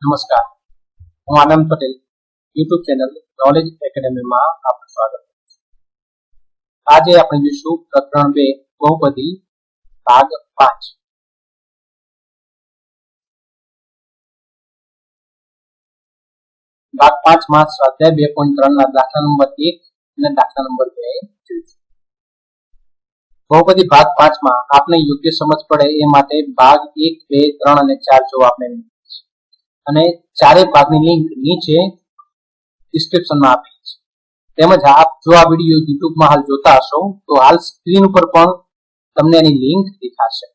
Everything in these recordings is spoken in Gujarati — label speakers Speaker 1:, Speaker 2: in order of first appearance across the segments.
Speaker 1: નમસ્કાર, હું Anand Patel YouTube channel knowledge એકેડેમીમાં આપનું સ્વાગત કરું છું. આજે આપણે જોઈશું પ્રકરણ 2 બહુપદી ભાગ 5. ભાગ 5 માં સ્વાધ્યાય 2.3 ના દાખલા નંબર 1 અને દાખલા નંબર 2 જોઈશું. બહુપદી ભાગ 5 માં આપણે યોગ્ય સમજ પડે એ માટે ભાગ 1, 2, 3 અને 4 જોવા આપણે અને ચારેય ભાગની લિંક નીચે ડિસ્ક્રિપ્શનમાં આપેલી છે. તેમજ આપ જો આ વિડિયો યુટ્યુબમાં હાલ જોતા હશો તો હાલ સ્ક્રીન ઉપર પણ તમને એની લિંક દેખાશે.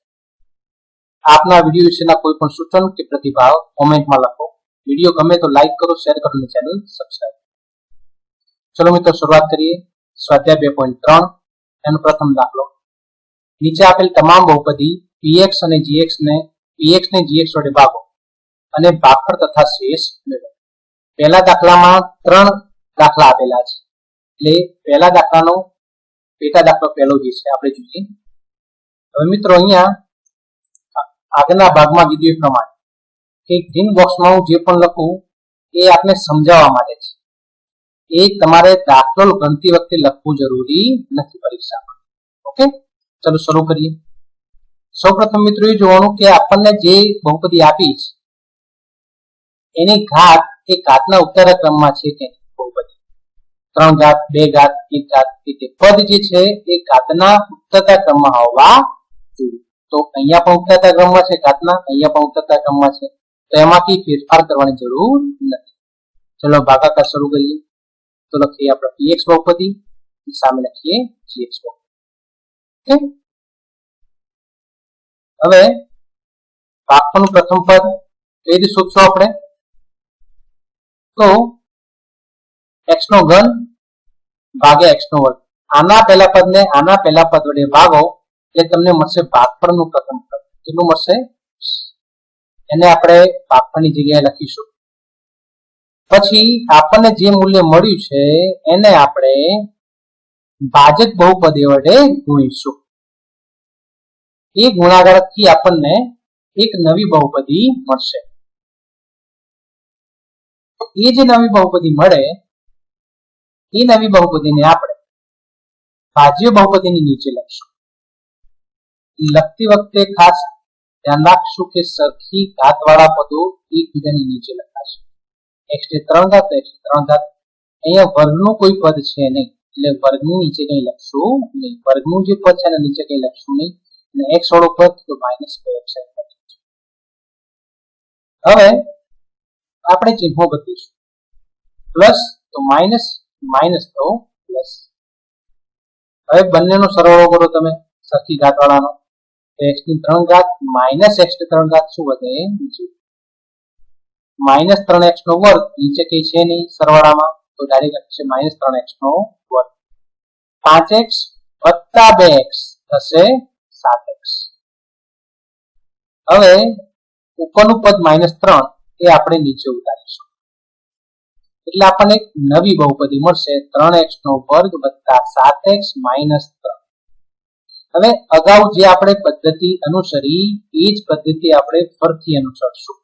Speaker 1: આપના વિડિયો વિશેના કોઈ પણ સૂચન કે પ્રતિભાવ કોમેન્ટમાં લખો. વિડિયો ગમે તો લાઈક કરો, શેર કરો અને ચેનલ સબસ્ક્રાઇબ. ચલો મિત્રો, શરૂઆત કરીએ. સ્વાધ્યાય 2.3 એનો પ્રથમ દાખલો. નીચે આપેલ તમામ બહુપદી px અને gx ને gx વડે ભાગો અને ભાગફળ તથા શેષ મેળવો. પહેલા દાખલામાં 3 દાખલા આપેલા છે, એટલે પહેલા દાખલાનો પેટા દાખલો પહેલો જે છે આપણે જોઈએ. હવે મિત્રો, અહીંયા આગળના ભાગમાં કીધું એ પ્રમાણે કે ગ્રીન બોક્સમાં હું જે પણ લખું એ આપને સમજાવવા માટે છે. એ તમારે દાખલો ગણતી વખતે લખવું જરૂરી નથી પરીક્ષામાં. ઓકે, ચલો શરૂ કરીએ. સૌપ્રથમ મિત્રો એ જોવાનું કે આપણને જે બહુપદી આપી છે એની ઘાત એ ઘાતના ઉત્તર ક્રમમાં છે કે બહુપદી 3 ઘાત 2 ઘાત 1 ઘાત એટલે પદ જે છે એ ઘાતના ઉત્તરતા ક્રમમાં હોવા જોઈએ. તો અહીંયા પણ ઉત્તરતા ક્રમમાં છે ઘાતના, અહીંયા પણ ઉત્તરતા ક્રમમાં છે, તો એમાંથી ફેરફાર કરવાની જરૂર નથી. ચલો ભાગાકાર શરૂ કરીએ. તો લખીએ આપણે px બહુપદી, સામે લખીએ gx બહુપદી. હવે ભાગફળનું પ્રથમ પદ કઈ રીતે શોધશું આપણે? તો x નો ઘન ભાગ્યા x નો વર્ગ. આના પહેલા પદને આના પહેલા પદ વડે ભાગો એટલે તમને મળશે ભાગફળનું પ્રથમ પદ. કેટલું મળશે? એને આપણે ભાગફળની જગ્યાએ લખીશું. પછી આપણને જે મૂલ્ય મળ્યું છે એને આપણે ભાજક બહુપદી વડે ગુણીશું. એ ગુણાકારથી આપણને એક નવી બહુપદી મળશે. એ જે નવી બહુપદી મળે એ નવી બહુપદીને આપણે ભાજ્ય બહુપદીની નીચે લખીશું. લખતી વખતે ખાસ ધ્યાન રાખશું કે સરખી ઘાતવાળા પદો એકબીજાની નીચે લખાશે. x ને 3 ઘાત, x ને 3 ઘાત. અહીંયા વર્ગનું કોઈ પદ છે નહીં, એટલે વર્ગની નીચે કઈ લખશું નહીં. વર્ગનું જે પદ છે એના નીચે કઈ લખશું નહીં. અને x વાળો પદ તો -2x. હવે આપણે ચિહ્નો બદલીશું. પ્લસ તો માઇનસ, માઇનસ તો પ્લસ. હવે બંનેનો સરવાળો કરો તમે સરખી ઘાતવાળાનો. તો x ની 3 ઘાત માઇનસ x ની 3 ઘાત શું વધે? નીચે -3x નો વર્ગ, નીચે કઈ છે નહીં સરવાળામાં, તો ડાયરેક્ટ લખશે -3x નો વર્ગ. 5x + 2x થશે 7x. હવે ઉપરનું પદ -3 એ આપણે નીચે ઉતારીશું એટલે આપણને એક નવી બહુપદી મળશે 3x નો વર્ગ + 7x - 3. હવે અગાઉ જે આપણે પદ્ધતિ અનુસરી એ જ પદ્ધતિ આપણે ફરીથી અનુસરશું.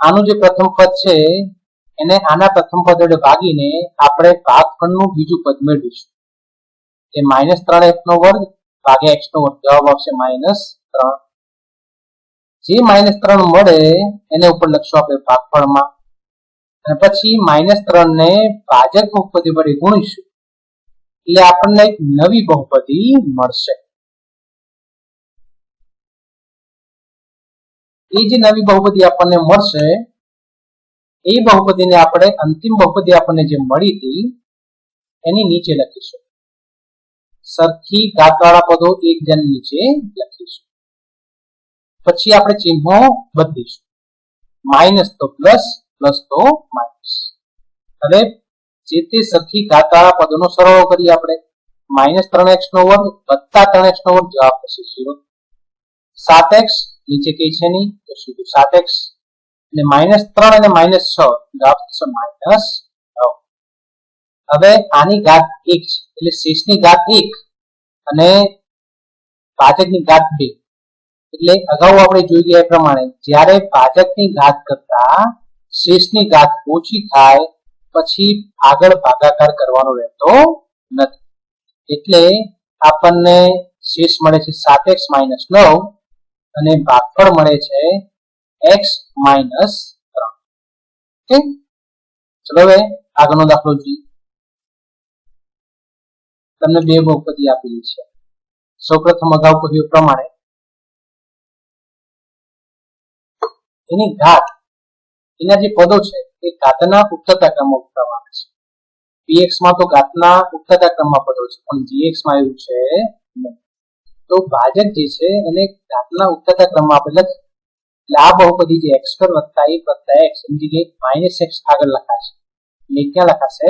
Speaker 1: આનું જે પ્રથમ પદ છે એને આના પ્રથમ પદ વડે ભાગીને આપણે ભાગફળનું બીજું પદ મેળવીશું. કે -3x નો વર્ગ ભાગ્યા x નો વર્ગ, જવાબ આવશે -3. જે -3 મળે એને ઉપર લખશું આપણે ભાગફળમાં, અને પછી -3 ને ભાજક બહુપદી વડે ગુણીશું એટલે આપણને એક નવી બહુપદી મળશે. એ જે નવી બહુપદી આપણને મળશે એ બહુપદીને આપણે અંતિમ બહુપદી આપણને જે મળી હતી એની નીચે લખીશું. સરખી ઘાતવાળા પદો એકબીજાની નીચે લખીશું. પછી આપણે ચિહ્નો બદલીશું. માઇનસ તો પ્લસ, પ્લસ તો માઇનસ. હવે જે તે સરખી ઘાતવાળા પદોનો સરવાળો કરીએ આપણે. -3x નો વર્ગ + 3x નો વર્ગ, જવાબ થશે 0. 7x નીચે કઈ છે નહીં તો સીધું 7x, અને -3 અને -6 જવાબ થશે -9. હવે આની ઘાત 1 છે એટલે શેષની ઘાત 1 અને ભાજકની ઘાત 2 એટલે અગાઉ આપણે જોઈ ગયા એ પ્રમાણે જ્યારે ભાજકની ઘાત કરતા શેષની ઘાત ઓછી થાય પછી આગળ ભાગાકાર કરવાનો રહેતો નથી. એટલે આપણને શેષ મળે છે 7x - 9 અને ભાગફળ મળે છે x - 3. ઓકે, ચલો હવે આગળનો દાખલો જોઈએ. તમને બે બહુપદી આપેલી છે. સૌપ્રથમ અગાઉ કહ્યું પ્રમાણે એની ઘાત, એના જે પદો છે એ ઘાતના ઉત્તરતા ક્રમમાં ઉઠાવવામાં આવે છે. px માં તો ઘાતના ઉત્તરતા ક્રમમાં પદો છે, પણ gx માં એવું છે નહીં. તો ભાજક જે છે એને ઘાતના ઉત્તરતા ક્રમમાં આપણે લખીએ. એટલે આ બહુપદી જે x2 + 1 + x એની જગ્યાએ -x આગળ લખાશે. એટલે ક્યાં લખાશે?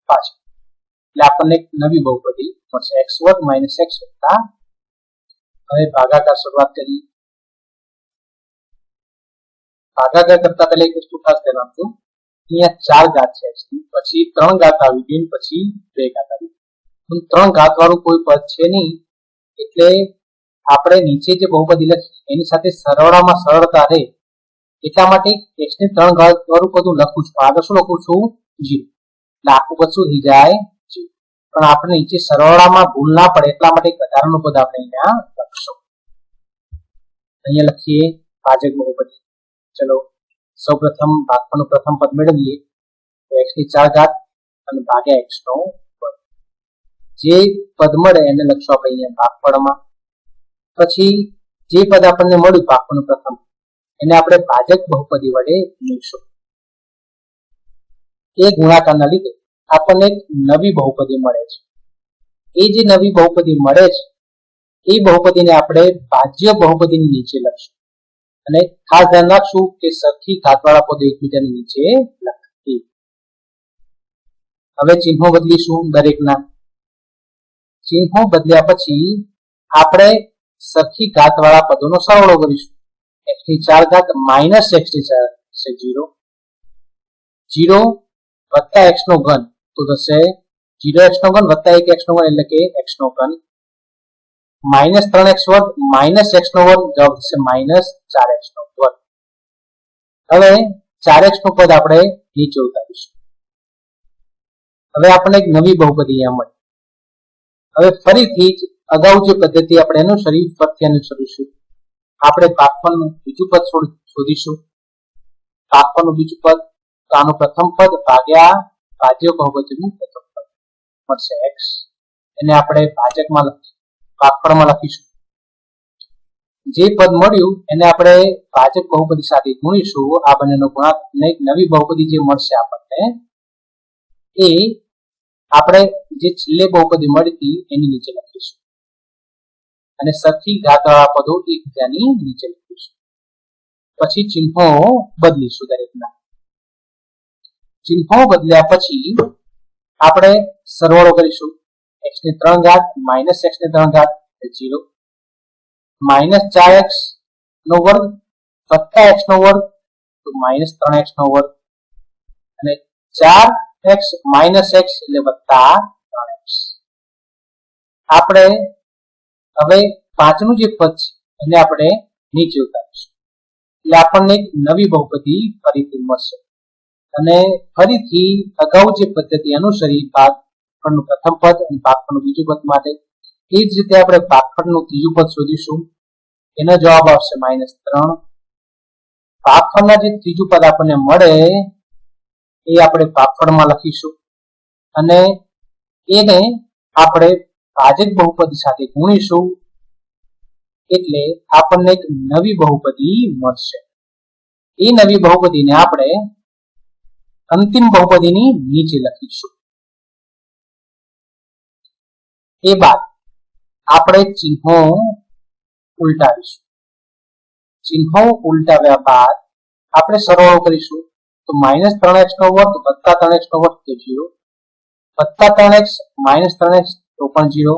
Speaker 1: પાછળ. એટલે આપણને એક નવી બહુપદી મળશે x2 - x વત્તા. હવે ભાગાકાર શરૂઆત કરીએ. ભાગાકાર કરતા પહેલા એક વસ્તુ ખાસ ધ્યાન આપજો. અહીંયા 4 ઘાત છે x ની, પછી 3 ઘાત આવી ગઈ, પછી 2 ઘાત આવી. 3 ઘાત વાળું કોઈ પદ છે નહીં, એટલે આપણે નીચે જે બહુપદી લખી એની સાથે સરવાળામાં સરળતા રહે એટલા માટે x ની 3 ઘાત વાળું પદ હું લખું છું. આગળ શું લખું છું? 0. એટલે આખું પદ શું થઈ જાય? 0. પણ આપણે નીચે સરવાળામાં ભૂલ ના પડે એટલા માટે વધારાનું પદ આપણે અહીંયા લખશું. અહીંયા લખીએ ભાજક બહુપદી. ચલો સૌપ્રથમ ભાગફળનું પ્રથમ પદ મેળવીએ. તો x ની 4 ઘાત અને ભાગ્યા x નો વર્ગ. જે પદ મળે એને લખશું આપણે અહીંયા ભાગફળમાં. પછી જે પદ આપણને મળ્યું ભાગફળનું પ્રથમ, એને આપણે ભાજક બહુપદી વડે મૂકશું. એ ગુણાકારના લીધે આપણને એક નવી બહુપદી મળે છે. એ જે નવી બહુપદી મળે છે એ બહુપદીને આપણે ભાજ્ય બહુપદીની નીચે લખશું. અને ખાસ ધ્યાન રાખશું કે સરખી ઘાતવાળા પદો એકબીજાની નીચે લખીએ. હવે ચિહ્નો બદલીશું દરેકના. ચિહ્નો બદલ્યા પછી આપણે સરખી ઘાતવાળા પદોનો સરવાળો કરીશું. x ની 4 ઘાત માઇનસ x ની 4 છે 0. 0 વત્તા x નો ઘન તો થશે 0x નો ઘન વત્તા 1x નો ઘન એટલે કે x નો ઘન. માઇનસ 3x વર્ગ માઇનસ x નો વર્ગ જવાબ થશે માઇનસ 4x નો વર્ગ. હવે 4x નું પદ આપણે નીચે ઉતારીશું. હવે આપણને એક નવી બહુપદી અહીંયા મળી. હવે ફરીથી જ અગાઉ જે પદ્ધતિ આપણે અનુસરી ફરીથી અનુસરીશું. આપણે ભાગફળનું બીજું પદ શોધીશું. ભાગફળનું બીજું પદ તો આનું પ્રથમ પદ ભાગ્યા ભાજ્ય બહુપદીનું પ્રથમ પદ મળશે x. એને આપણે ભાજકમાં ભાગફળમાં લખીશું. જે પદ મળ્યું એને આપણે ભાજક બહુપદી સાથે ગુણીશું. આ બંનેનો ગુણાકાર અને એક નવી બહુપદી જે મળશે આપણને એ આપણે જે છેલ્લે બહુપદી મળી હતી એની નીચે લખીશું. અને સરખી ઘાતવાળા પદો એકબીજાની નીચે લખીશું. પછી ચિહ્નો બદલીશું દરેકના. ચિહ્નો બદલ્યા પછી આપણે સરવાળો કરીશું. x ની 3 ઘાત માઇનસ x ની 3 ઘાત 0. માઇનસ 4x નો વર્ગ વત્તા x નો વર્ગ તો માઇનસ 3x નો વર્ગ. અને 4x માઇનસ x એટલે વત્તા 3x. આપણે હવે પાંચમું જે પદ છે એને આપણે નીચે ઉતારીશું. એટલે આપણને એક નવી બહુપદી ફરીથી મળશે. અને ફરીથી અગાઉ જે પદ્ધતિ અનુસરી ભાગફળનું પ્રથમ પદ અને ભાગફળનું બીજું પદ માટે એ જ રીતે આપણે ભાગફળનું ત્રીજું પદ શોધીશું. એનો જવાબ આવશે -3. ભાગફળના જે ત્રીજું પદ આપણને મળે એ આપણે ભાગફળમાં લખીશું. અને એને આપણે ભાજક બહુપદી સાથે ગુણીશું. એટલે આપણને એક નવી બહુપદી મળશે. એ નવી બહુપદીને આપણે અંતિમ બહુપદીની નીચે લખીશું. એ બાદ આપણે ચિહ્નો ઉલટાવીશું. ચિહ્નો ઉલટાવ્યા બાદ આપણે સરવાળો કરીશું. તો -3x નો વર્ગ વત્તા 3x નો વર્ગ તો 0. વત્તા 3x માઇનસ 3x તો પણ 0.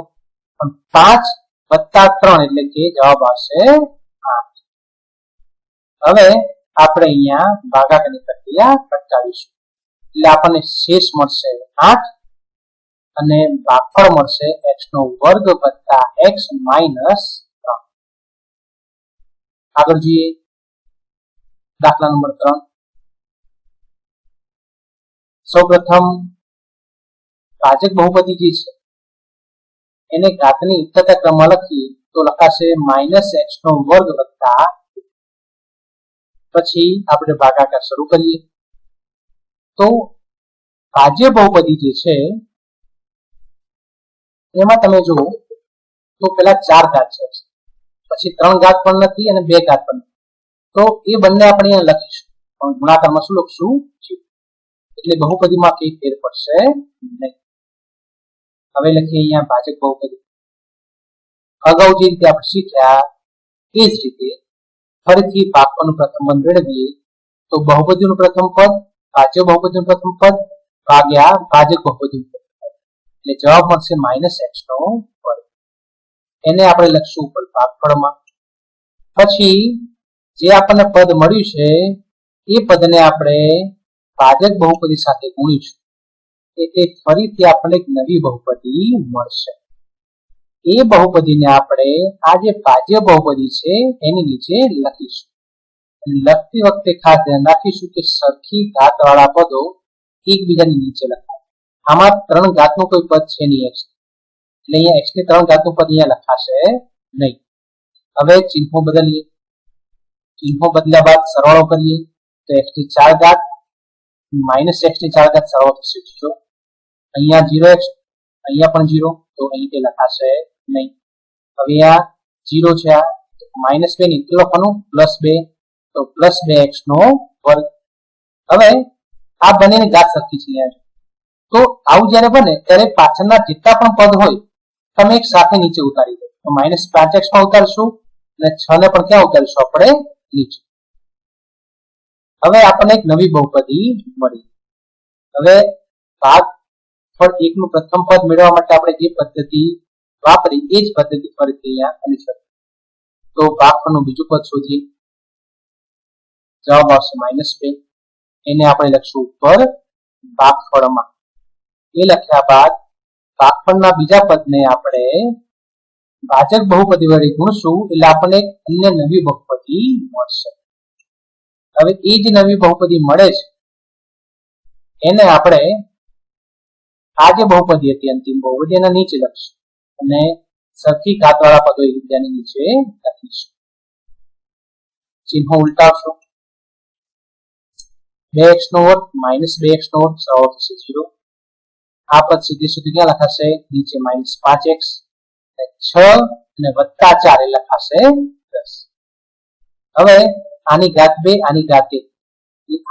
Speaker 1: પણ 5 વત્તા 3 એટલે કે જવાબ આવશે 8. હવે આપણે અહીંયા ભાગાકારની પ્રક્રિયા અટકાવીશું. એટલે આપણને શેષ મળશે 8 અને ભાગફળ મળશે x નો વર્ગ વત્તા x માઇનસ 3. આગળ જોઈએ દાખલા નંબર 3. સૌપ્રથમ ભાજક બહુપદી જે છે એને ઘાતની ઉત્તરતા ક્રમમાં લખીએ તો લખાશે -x નો વર્ગ વત્તા, પછી આપણે ભાગાકાર શરૂ કરીએ તો ભાજ્ય બહુપદી જે છે એમાં તમે જુઓ તો પેલા 4 ઘાત છે, પછી 3 ઘાત પણ નથી અને 2 ઘાત પણ નથી, તો એ બંને આપણે અહીંયા લખીશું પણ ગુણાકારમાં શું લખશું? એટલે બહુપદીમાં કઈ ફેર પડશે નહીં. હવે લખીએ અહીંયા ભાજક બહુપદી. અગાઉ જે રીતે આપણે શીખ્યા એ જ રીતે ફરીથી ભાગવાનું પ્રથમ પદ મેળવીએ તો બહુપદીનું પ્રથમ પદ ભાજ્ય બહુપદીનું પ્રથમ પદ ભાગ્યા ભાજક બહુપદીનું પ્રથમ પદ, એટલે જવાબ મળશે -x નો વર્ગ. એને આપણે લખશું ઉપર ભાગફળમાં. પછી જે આપણને પદ મળ્યું છે એ પદને આપણે ભાજક બહુપદી સાથે ગુણીશું એટલે ફરીથી આપણને એક નવી બહુપદી મળશે. એ બહુપદીને આપણે આ જે ભાજ્ય બહુપદી છે એની નીચે લખીશું. લખતી વખતે ખાસ ધ્યાન રાખીશું કે સરખી ઘાત વાળા પદો એકબીજાની નીચે લખાય. આમાં 3 ઘાતનું કોઈ પદ છે નહીં x, એટલે અહીંયા x ની 3 ઘાતનું પદ અહીંયા લખાશે નહીં. હવે ચિહ્નો બદલીએ. ચિહ્નો બદલ્યા બાદ સરવાળો કરીએ તો x ની 4 ઘાત -x ની 4 ઘાત સરવાળો થશે 0. અહીંયા 0x, અહીંયા પણ 0, તો અહીં તે લખાશે નહીં. હવે આ 0 છે, આ -2 ની કેટલો લખવાનું +2, તો +2x નો વર્ગ. હવે આ બંનેની ઘાત સરખી છે, તો આવું જ્યારે બને ત્યારે પાછળના જેટલા પણ પદ હોય તમે એક સાથે નીચે ઉતારી દો. તો -5x માં ઉતારશું અને 6 ને પણ ક્યાં ઉતારીશું આપણે? નીચે. હવે આપણને એક નવી બહુપદી મળી. હવે ભાગફળ 1 નું પ્રથમ પદ મેળવવા માટે આપણે જે પદ્ધતિ વાપરી એ જ પદ્ધતિ ફરીથી અહીંયા અનુસરીએ. તો ભાગફળનું બીજું પદ શોધીએ. જવાબ આવશે -2. એને આપણે લખશું ઉપર ભાગફળમાં. એ લખ્યા બાદ ભાગફળના બીજા પદને આપણે ભાજક બહુપદી વડે ગુણશું એટલે આપણને અન્ય નવી બહુપદી મળશે. હવે એ જ નવી બહુપદી મળે છે એને આપણે આ જે બહુપદી હતી અંતિમ બહુપદી એના નીચે લખીશું અને સરખી ઘાતવાળા પદો એકબીજાની નીચે લખીશું. ચિહ્નો ઉલટાવશું. 2x નો વર્ગ -2x નો વર્ગ સરવાળો થશે 0. આ પદ સીધે સીધું ક્યાં લખાશે? નીચે -5x, 6 અને +4 એ લખાશે 10. હવે આની ઘાત 2, આની ઘાત 1,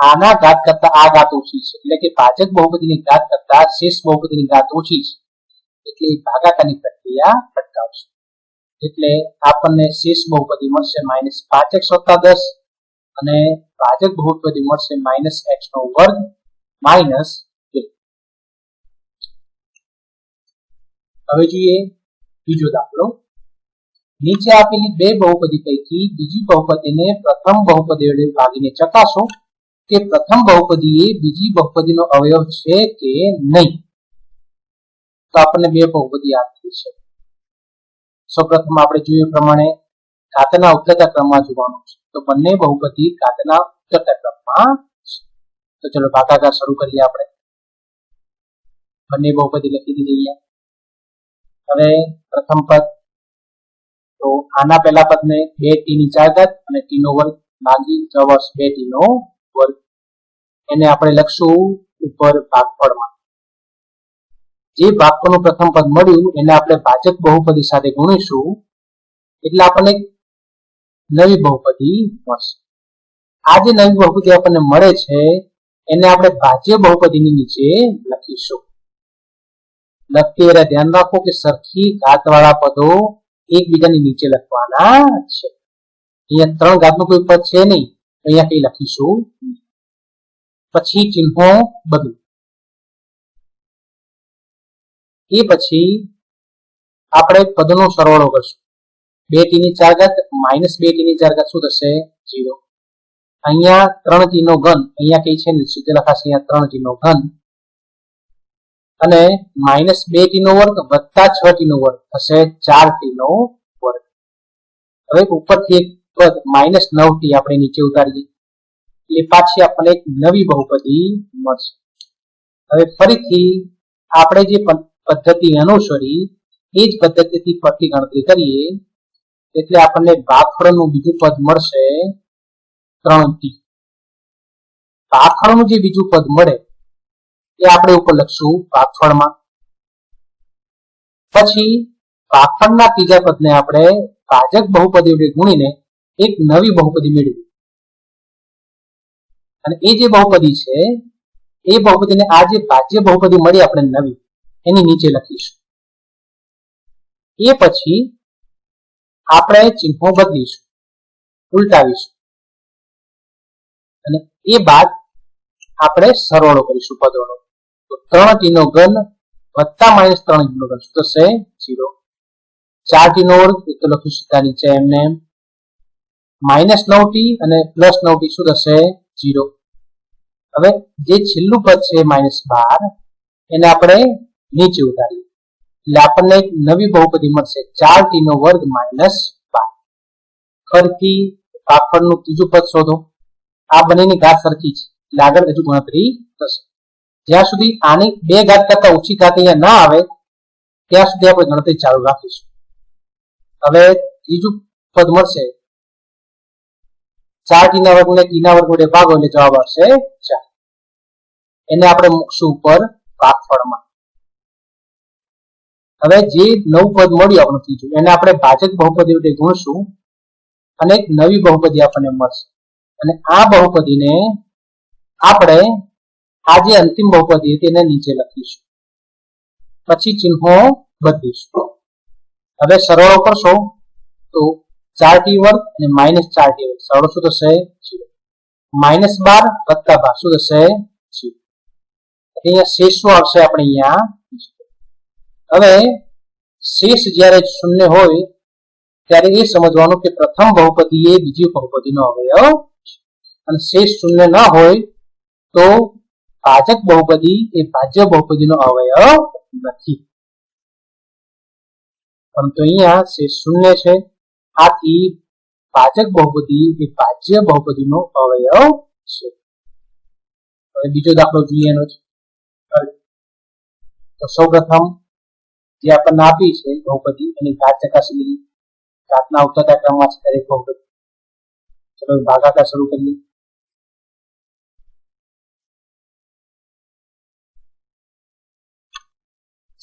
Speaker 1: આના ઘાત કરતા આ ઘાત ઓછી છે, એટલે કે ભાજક બહુપદીની ઘાત કરતા શેષ બહુપદીની ઘાત ઓછી છે, એટલે ભાગાકારની પ્રક્રિયા અટકાવશે. એટલે આપણને શેષ બહુપદી મળશે -5x + 10 અને ભાજક બહુપદી મળશે -x નો વર્ગ -2. હવે જોઈએ બીજો દાખલો. નીચે આપેલી બે બહુપદી પૈકી બીજી બહુપદીને પ્રથમ બહુપદી વડે ભાગીને ચકાસો કે પ્રથમ બહુપદી એ બીજી બહુપદીનો અવયવ છે કે નહીં. તો આપણને બે બહુપદી આપી છે. સૌપ્રથમ આપણે જોઈએ પ્રમાણે ઘાતના ઉત્તરતા ક્રમમાં જોવાનું છે, તો બંને બહુપદી ઘાતના ઉત્તરતા ક્રમમાં છે. તો ચલો ભાગાકાર શરૂ કરીએ. આપણે બંને બહુપદી લખી દીધી. હવે પ્રથમ પદ, તો આના પહેલા પદને 2t ની 4 ઘાત અને t નો વર્ગ ભાગી જવાબ 2t નો વર્ગ. એને આપણે લખશું ઉપર ભાગફળમાં. જે ભાગફળનું પ્રથમ પદ મળ્યું એને આપણે ભાજક બહુપદી સાથે ગુણીશું એટલે આપણને નવી બહુપદી મળશે. આ જે નવી બહુપદી આપણને મળે છે એને આપણે ભાજ્ય બહુપદીની નીચે લખીશું. લખતી વખતે ધ્યાન રાખો કે સરખી ઘાતવાળા પદો એકબીજાની નીચે લખવાના છે. અહીંયા 3 ઘાતનું કોઈ પદ છે નહીં, અહીંયા કઈ લખીશું. પછી ચિહ્નો બદલો. એ પછી આપણે પદનો સરવાળો કરશું. 2t ની 4 ઘાત -2t ની 4 ઘાત શું થશે? 0. અહીંયા 3t નો ઘન, અહીંયા કઈ છે ને સીધે લખાશે અહીંયા 3t નો ઘન અને -2t નો વર્ગ + 6t નો વર્ગ થશે 4t નો વર્ગ. હવે ઉપરથી એક પદ -9t આપણે નીચે ઉતારીએ એટલે પાછી આપણને એક નવી બહુપદી મળશે. હવે ફરીથી આપણે જે પદ્ધતિ અનુસરી એ જ પદ્ધતિથી ફરીથી ગણતરી કરીએ એટલે આપણને ભાગફળનું બીજું પદ મળશે 3t. ભાગફળનું જે બીજું પદ મળે એ આપણે ઉપર લખશું ભાગફળમાં. પછી ભાગફળના ત્રીજા પદને આપણે ભાજક બહુપદી વડે ગુણીને એક નવી બહુપદી મેળવી અને એ જે બહુપદી છે એ બહુપદીને આ જે ભાજ્ય બહુપદી મળી આપણે નવી એની નીચે લખીશું. એ પછી આપણે ચિહ્નો બદલીશું, ઉલટાવીશું અને એ બાદ આપણે સરવાળો કરીશું પદોનો. તો 3t નો ઘન વત્તા -3t નો ઘન શું થશે? 0. 4t નો વર્ગ એ તો લખીશું સીધા નીચે એમને. -9t અને +9t શું થશે? 0. હવે જે છેલ્લું પદ છે -12 એને આપણે નીચે ઉતારીએ એટલે આપણને એક નવી બહુપદી મળશે 4t નો વર્ગ -12. ફરીથી ભાગફળનું ત્રીજું પદ શોધો. આ બંનેની ઘાત સરખી છે એટલે આગળ હજુ ગણતરી થશે. જ્યાં સુધી આની 2 ઘાત કરતા ઓછી ઘાત અહીંયા ના આવે ત્યાં સુધી આપણે ગણતરી ચાલુ રાખીશું. હવે ત્રીજું પદ મળશે 4t ના વર્ગને t ના વર્ગ વડે ભાગો એટલે જવાબ આવશે 4. એને આપણે મૂકશું ઉપર ભાગફળમાં. હવે જે નવું પદ મળ્યું આપણું ત્રીજું એને આપણે ભાજક બહુપદી વડે ગુણશું અને એક નવી બહુપદી આપણને મળશે અને આ બહુપદીને આપણે આ જે અંતિમ બહુપદી હતી એને નીચે લખીશું. પછી ચિહ્નો બદલીશું. હવે સરવાળો કરશો તો 4t વર્ગ અને -4t વર્ગ સરવાળો શું થશે? 0. -12 વત્તા 12 શું થશે? 0. અહીંયા શેષ શું આવશે? આપણે અહીંયા હવે શેષ જ્યારે શૂન્ય હોય ત્યારે એ સમજવાનું કે પ્રથમ બહુપદી એ બીજી બહુપદીનો અવયવ અને શેષ શૂન્ય ન હોય તો ભાજક બહુપદી એ ભાજ્ય બહુપદીનો અવયવ નથી. પરંતુ અહીંયા શેષ શૂન્ય છે આથી ભાજક બહુપદી એ ભાજ્ય બહુપદીનો અવયવ છે. હવે બીજો દાખલો જોઈએ એનો છે. તો સૌપ્રથમ જે આપણને આપી છે બહુપદી એની ઘાત ચકાસી લઈએ. ઘાતના ઉતરતા ક્રમમાં છે દરેક બહુપદી. ચલો ભાગાકાર શરૂ કરીએ.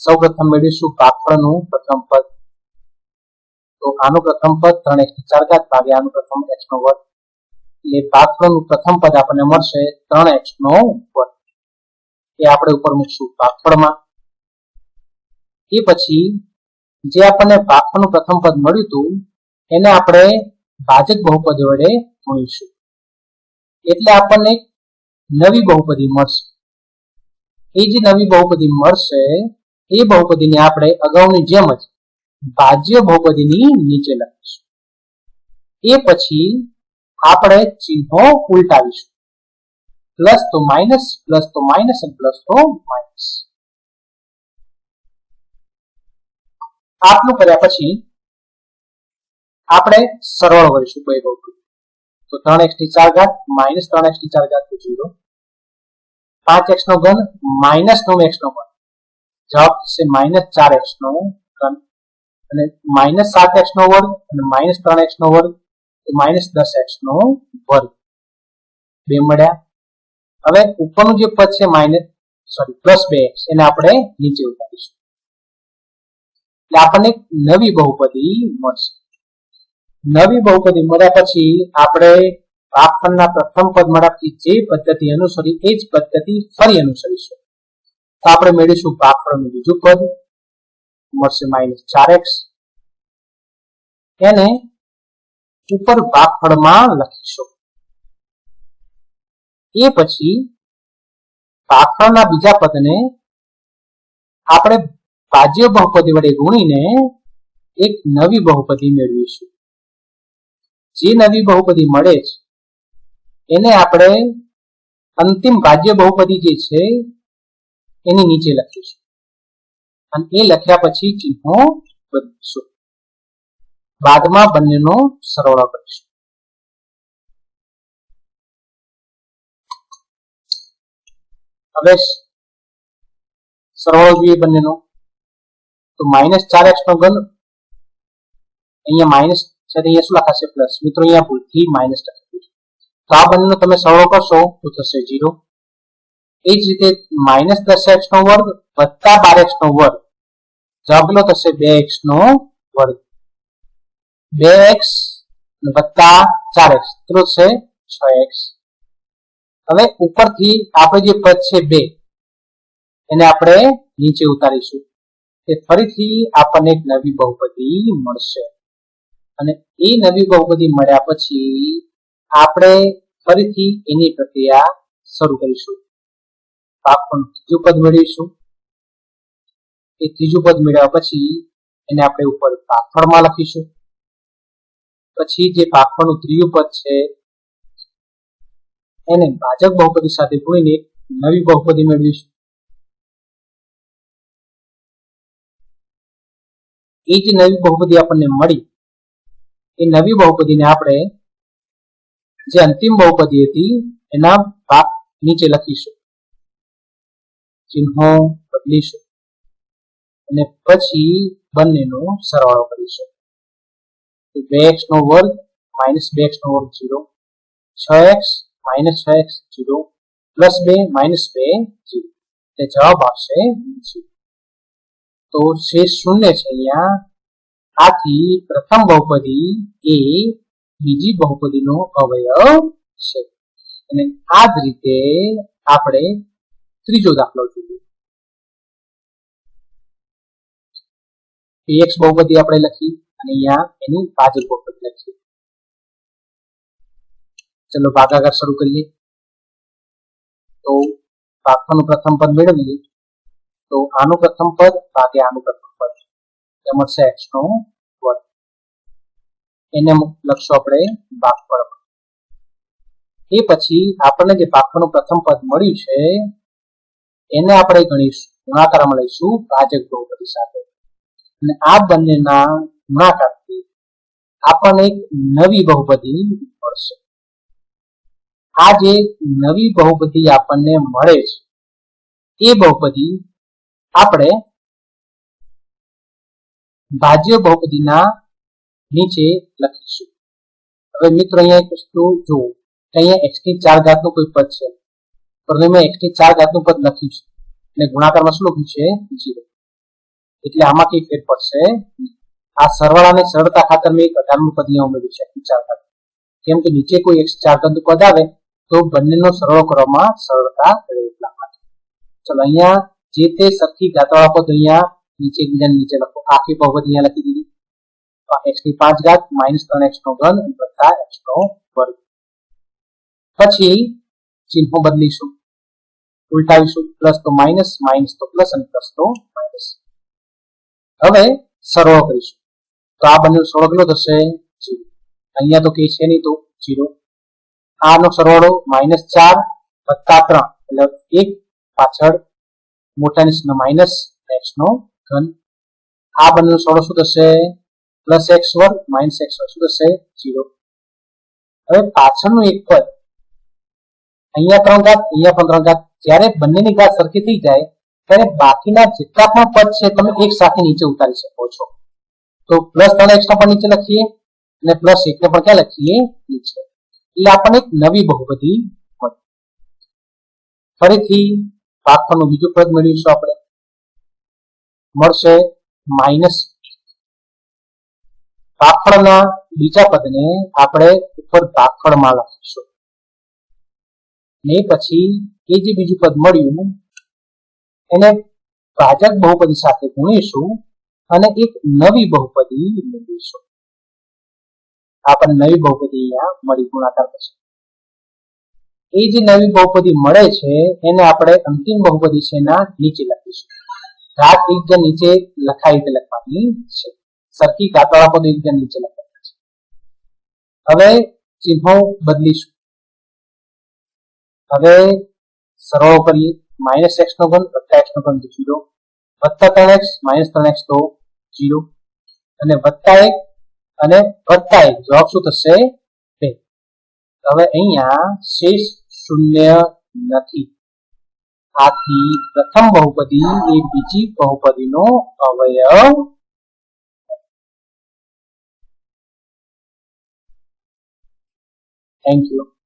Speaker 1: સૌપ્રથમ મેળવીશું ભાગફળનું પ્રથમ પદ. તો આનું પ્રથમ પદ 3x4 ભાગ્યા આનું પ્રથમ x નો વર્ગ એટલે ભાગફળનું પ્રથમ પદ આપણને મળશે 3x નો વર્ગ. એ આપણે ઉપર મૂકશું ભાગફળમાં. એ પછી જે આપણને ભાગફળનું પ્રથમ પદ મળ્યું હતું એને આપણે ભાજક બહુપદી વડે ગુણીશું એટલે આપણને નવી બહુપદી મળશે. એ જે નવી બહુપદી મળશે એ બહુપદીને આપણે અગાઉની જેમ જ ભાજ્ય બહુપદીની નીચે લખીશું. એ પછી આપણે ચિહ્નો ઉલટાવીશું. પ્લસ તો માઇનસ, પ્લસ તો માઇનસ અને પ્લસ તો માઇનસ. આટલું કર્યા પછી આપણે સરવાળો કરીશું બે બહુપદી. તો 3x4 -3x4 તો 0. 5x નો ઘન -9x નો ઘન જવાબ થશે -4x નો ઘન અને -7x નો વર્ગ અને -3x નો વર્ગ તો -10x નો વર્ગ બે મળ્યા. હવે ઉપરનું જે પદ છે +2x એને આપણે નીચે ઉતારીશું એટલે આપણને નવી બહુપદી મળશે. નવી બહુપદી મળ્યા પછી આપણે ભાગફળના પ્રથમ પદ મળ્યાથી જે પદ્ધતિ અનુસરી એ જ પદ્ધતિ ફરી અનુસરીશું. તો આપણે મેળવીશું ભાગફળનું બીજું પદ મળશે -4x. એને ઉપર ભાગફળમાં લખીશું. એ પછી ભાગફળના બીજા પદને આપણે ભાજ્ય બહુપદી વડે ગુણીને એક નવી બહુપદી મેળવીશું. જે નવી બહુપદી મળે છે એને આપણે અંતિમ ભાજ્ય બહુપદી જે છે એની નીચે લખીશું અને એ લખ્યા પછી ચિહ્નો બદલીશું. બાદમાં બંનેનો સરવાળો કરીશું. હવે સરવાળો જોઈએ બંનેનો, તો -4x નો ઘન, અહીંયા માઇનસ છે અહીંયા શું લખાશે પ્લસ, મિત્રો અહીંયા ભૂલથી માઇનસ લખી, તો આ બંનેનો તમે સરવાળો કરશો તો થશે 0. એ જ રીતે -10x નો વર્ગ વત્તા 12x નો વર્ગ, જવાબ કેટલો થશે 2x નો વર્ગ, 2x વત્તા 4x કેટલો છે 6x. હવે ઉપરથી આપણે જે પદ છે 2 એને આપણે નીચે ઉતારીશું, તે ફરીથી આપણને એક નવી બહુપદી મળશે, અને એ નવી બહુપદી મળ્યા પછી આપણે ફરીથી એની પ્રક્રિયા શરૂ કરીશું. ભાગફળનું ત્રીજું પદ મેળવીશું, એ ત્રીજું પદ મેળવ્યા પછી એને આપણે ઉપર ભાગફળમાં લખીશું, પછી જે ભાગફળનું ત્રીજું પદ છે એને ભાજક બહુપદી સાથે ગુણીને નવી બહુપદી મેળવીશું. એ જે નવી બહુપદી આપણને મળી એ નવી બહુપદીને આપણે જે અંતિમ બહુપદી હતી એના ભાગ નીચે લખીશું, ચિહ્નો બદલીશું અને પછી બંનેનો સરવાળો કરીશું. 2x નો વર્ગ -2x નો વર્ગ 0, 6x -6x 0, +2 -2 0, તે જવાબ આવશે 0. તો શેષ 0 છે અહીંયા. આથી પ્રથમ બહુપદી એ બીજી બહુપદીનો અવયવ છે. અને આ જ રીતે આપણે ત્રીજો દાખલો જોઈએ. ax બહુપદી આપણે લખી અને અહીંયા એની ભાજક બહુપદી લખી. ચલો ભાગાકાર શરૂ કરીએ. તો ભાગફળનું પ્રથમ પદ મેળવીએ તો આનું પ્રથમ પદ ભાગ્યા આનું પ્રથમ પદ એ મળશે x નો વર્ગ. એને લખશું આપણે ભાગફળ. એ પછી આપણને જે ભાગફળનું પ્રથમ પદ મળ્યું છે એને આપણે ગણીશું, ગુણાકારમાં લઈશું ભાજક બહુપદી સાથે, અને આ બંનેના ગુણાકારથી આપણને એક નવી બહુપદી મળશે. આ જે નવી બહુપદી આપણને મળે છે એ બહુપદી આપણે ભાજ્ય બહુપદીના નીચે લખીશું. હવે મિત્રો અહીંયા એક વસ્તુ જુઓ, અહીંયા x ની 4 ઘાતનું કોઈ પદ છે, પરંતુ મેં x ની 4 ઘાતનું પદ લખ્યું છે અને ગુણાકારમાં શું લખ્યું છે 0, એટલે આમાં કઈ ફેર પડશે. આ સરવાળાની સરળતા ખાતર મેં 18મું પદ અહીંયા ઉમેર્યું છે x ની 4 ઘાત, કેમ કે નીચે કોઈ x 4 ઘાતનું પદ આવે તો બંનેનો સરવાળો કરવામાં સરળતા રહે એટલા માટે. ચલો અહીંયા જે તે સરખી ઘાતવાળા પદ અહીંયા નીચે એકબીજાની નીચે લખો. આખી બહુપદી અહીંયા લખી દીધી, x ની 5 ઘાત -3x નો ઘન વત્તા x નો વર્ગ. પછી ચિહ્નો બદલીશું, ઉલટાવીશું, પ્લસ તો માઇનસ, માઇનસ તો પ્લસ અને પ્લસ તો માઇનસ. હવે સરવાળો કરીશું તો આ બંનેનો સરવાળો કેટલો થશે 0. અહીંયા તો કઈ છે નહીં તો 0. આનો સરવાળો -4 વત્તા 3 એટલે 1 પાછળ મોટા નિશાન માઇનસ x નો ઘન. આ બંનેનો સરવાળો શું થશે +x વર્ગ -x વર્ગ શું થશે 0. હવે પાછળનું એક પદ અહીંયા 3 ઘાત અહીંયા પણ 3 ઘાત, જ્યારે બંનેની ઘાત સરખી થઈ જાય ત્યારે બાકીના જેટલા પણ પદ છે તમે એક સાથે નીચે ઉતારી શકો છો. તો +3x ને પણ નીચે લખીએ અને +1 ને પણ ક્યાં લખીએ નીચે, એટલે આપણને એક નવી બહુપદી મળી. ફરીથી ભાગફળનું બીજું પદ મેળવીશું, આપણે મળશે -. ભાગફળના બીજા પદને આપણે ઉપર ભાગફળમાં લખીશું, ને પછી એ જે બીજું પદ મળ્યું એને ભાજક બહુપદી સાથે ગુણીશું અને એક નવી બહુપદી મેળવીશું. આપણને નવી બહુપદી અહીંયા મળી ગુણાકાર પછી. એ જે નવી બહુપદી મળે છે એને આપણે અંતિમ બહુપદી છે એના નીચે લખીશું. ઘાત એકજણ નીચે લખાય રીતે લખવાની છે, સરખી ઘાતવાળા પદો એકજણ નીચે લખવાના છે. હવે ચિહ્નો બદલીશું. હવે સરવાળો કરીએ, -x નો ઘન વત્તા x નો ઘન તો 0, વત્તા 3x -3x તો 0, અને વત્તા 1 અને વત્તા 1 જવાબ શું થશે 2. હવે અહીંયા શેષ 0 નથી, આથી પ્રથમ બહુપદી એ બીજી બહુપદીનો અવયવ. Thank you.